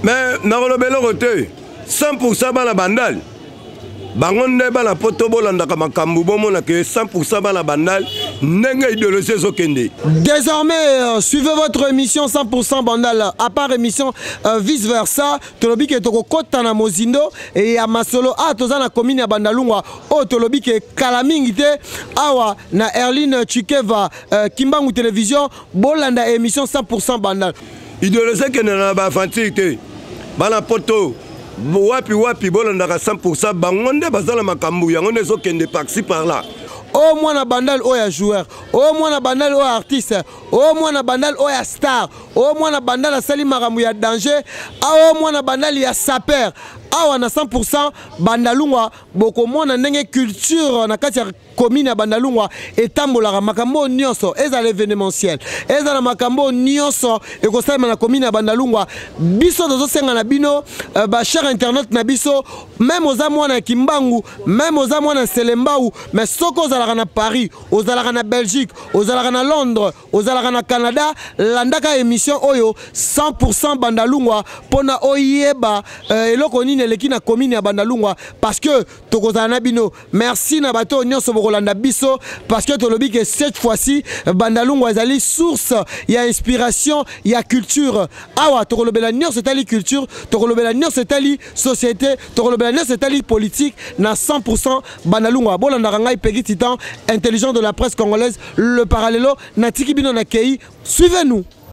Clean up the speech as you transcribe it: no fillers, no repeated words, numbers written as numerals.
Mais nakolobela côté 100% bana bandal. Bangonde bana poto bolandaka makambu bomona que 100% bana bandal nenga idéologie zokende. Désormais suivez votre émission 100% bandal à part émission vice versa tolobi ke toko kota na mozindo et ya masolo toza na commune ya Bandalungwa o tolobi ke kalamingi te awa na Erline Chikeva Kimbangu télévision bolanda émission 100% bandal. Idéologie kende na ba fantique bana poto wapi bolandaka 100% bangonde bazala makambu yango nezokende par-ci par-là. Au moins na bandal oya joueur, au moins na bandal oya artiste, au moins na bandal oya star, au moins na bandal asali makambu ya danger, au moins na bandal ya sapeur. Awa na 100% Bandalungwa boko mona ndenge culture na kati ya commune ya Bandalungwa etambolaka makambo nyonso eza l'événementiel eza na makambo nyonso ekosala na commune ya Bandalungwa biso dozo senga na bino ba cher internet na biso même oza mwana na Kimbangu même oza mwana na Selembao mais soko ozalaka na Paris ozalaka na Belgique ozalaka na Londres ozalaka na Canada landaka émission oyo 100% Bandalungwa pona oyeba eloko nini eleki na commune ya Bandalungwa parce que tokozala na bino merci na bato nyonso bokolanda biso parce que tolobi que cette fois-ci Bandalungwa ezali source ya inspiration ya culture awa tokolobela nyonso etali culture tokolobela nyonso etali société tokolobela nyonso etali politique na 100% Bandalungwa bolanda ngai Peggy Titan intelligent de la presse congolaise le parallèlo na tiki bino na kei suivez-nous.